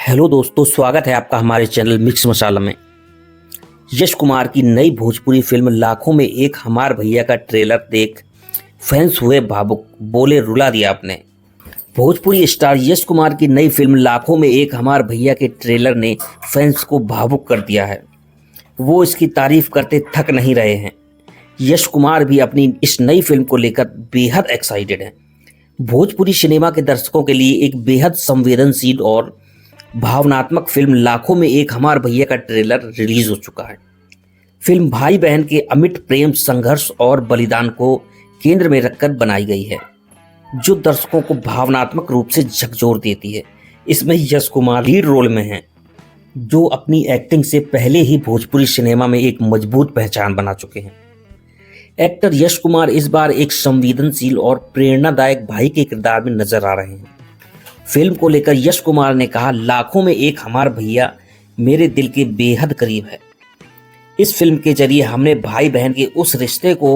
Hello दोस्तों, स्वागत है आपका हमारे चैनल मिक्स मसाला में। यश कुमार की नई भोजपुरी फिल्म लाखों में एक हमार भैया का ट्रेलर देख फैंस हुए भावुक, बोले रुला दिया आपने। भोजपुरी स्टार यश कुमार की नई फिल्म लाखों में एक हमार भैया के ट्रेलर ने फैंस को भावुक कर दिया है। वो इसकी तारीफ करते थक नहीं रहे हैं। यश कुमार भी अपनी इस नई फिल्म को लेकर बेहद एक्साइटेड हैं। भोजपुरी सिनेमा के दर्शकों के लिए एक बेहद संवेदनशील और भावनात्मक फिल्म लाखों में एक हमार भैया का ट्रेलर रिलीज हो चुका है। फिल्म भाई बहन के अमिट प्रेम, संघर्ष और बलिदान को केंद्र में रखकर बनाई गई है, जो दर्शकों को भावनात्मक रूप से झकझोर देती है। इसमें यश कुमार लीड रोल में हैं, जो अपनी एक्टिंग से पहले ही भोजपुरी सिनेमा में एक मजबूत पहचान बना चुके हैं। एक्टर यश कुमार इस बार एक संवेदनशील और प्रेरणादायक भाई के किरदार में नजर आ रहे हैं। फिल्म को लेकर यश कुमार ने कहा, लाखों में एक हमार भैया मेरे दिल के बेहद करीब है। इस फिल्म के जरिए हमने भाई बहन के उस रिश्ते को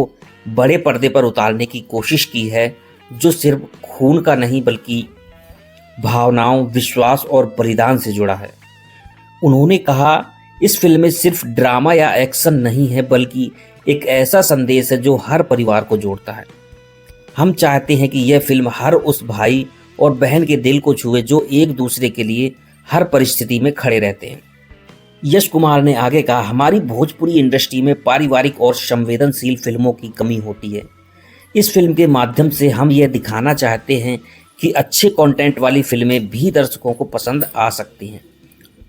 बड़े पर्दे पर उतारने की कोशिश की है, जो सिर्फ खून का नहीं बल्कि भावनाओं, विश्वास और बलिदान से जुड़ा है। उन्होंने कहा, इस फिल्म में सिर्फ ड्रामा या एक्शन नहीं है, बल्कि एक ऐसा संदेश है जो हर परिवार को जोड़ता है। हम चाहते हैं कि यह फिल्म हर उस भाई और बहन के दिल को छुए जो एक दूसरे के लिए हर परिस्थिति में खड़े रहते हैं। यश कुमार ने आगे कहा, हमारी भोजपुरी इंडस्ट्री में पारिवारिक और संवेदनशील फिल्मों की कमी होती है। इस फिल्म के माध्यम से हम यह दिखाना चाहते हैं कि अच्छे कंटेंट वाली फिल्में भी दर्शकों को पसंद आ सकती हैं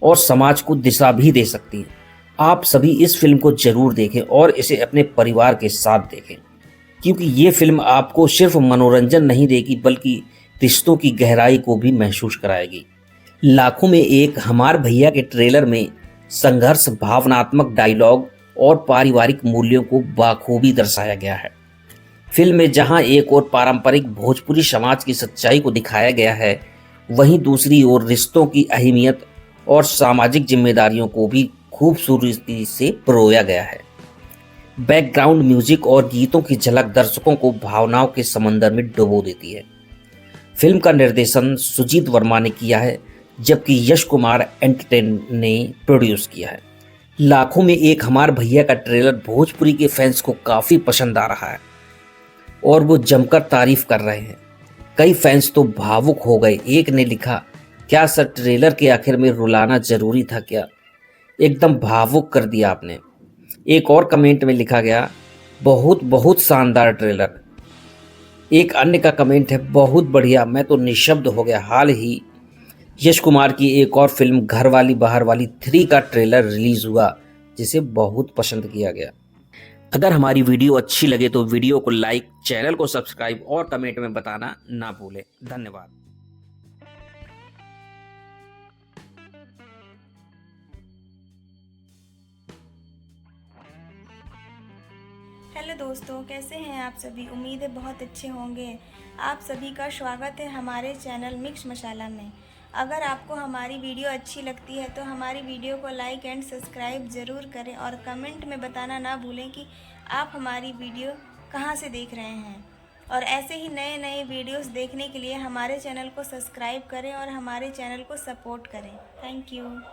और समाज को दिशा भी दे सकती हैं। आप सभी इस फिल्म को जरूर देखें और इसे अपने परिवार के साथ देखें, क्योंकि ये फिल्म आपको सिर्फ मनोरंजन नहीं देगी बल्कि रिश्तों की गहराई को भी महसूस कराएगी। लाखों में एक हमार भैया के ट्रेलर में संघर्ष, भावनात्मक डायलॉग और पारिवारिक मूल्यों को बाखूबी दर्शाया गया है। फिल्म में जहां एक ओर पारंपरिक भोजपुरी समाज की सच्चाई को दिखाया गया है, वहीं दूसरी ओर रिश्तों की अहमियत और सामाजिक जिम्मेदारियों को भी खूबसूरती से परोया गया है। बैकग्राउंड म्यूजिक और गीतों की झलक दर्शकों को भावनाओं के समंदर में डुबो देती है। फिल्म का निर्देशन सुजीत वर्मा ने किया है, जबकि यश कुमार एंटरटेन ने प्रोड्यूस किया है। लाखों में एक हमार भैया का ट्रेलर भोजपुरी के फैंस को काफ़ी पसंद आ रहा है और वो जमकर तारीफ कर रहे हैं। कई फैंस तो भावुक हो गए। एक ने लिखा, क्या सर ट्रेलर के आखिर में रुलाना जरूरी था क्या? एकदम भावुक कर दिया आपने। एक और कमेंट में लिखा गया, बहुत बहुत शानदार ट्रेलर। एक अन्य का कमेंट है, बहुत बढ़िया, मैं तो निशब्द हो गया। हाल ही यश कुमार की एक और फिल्म घर वाली बाहर वाली 3 का ट्रेलर रिलीज हुआ, जिसे बहुत पसंद किया गया। अगर हमारी वीडियो अच्छी लगे तो वीडियो को लाइक, चैनल को सब्सक्राइब और कमेंट में बताना ना भूलें। धन्यवाद। हेलो दोस्तों, कैसे हैं आप सभी? उम्मीद है बहुत अच्छे होंगे। आप सभी का स्वागत है हमारे चैनल मिक्स मसाला में। अगर आपको हमारी वीडियो अच्छी लगती है तो हमारी वीडियो को लाइक एंड सब्सक्राइब ज़रूर करें और कमेंट में बताना ना भूलें कि आप हमारी वीडियो कहां से देख रहे हैं। और ऐसे ही नए नए वीडियोस देखने के लिए हमारे चैनल को सब्सक्राइब करें और हमारे चैनल को सपोर्ट करें। Thank you.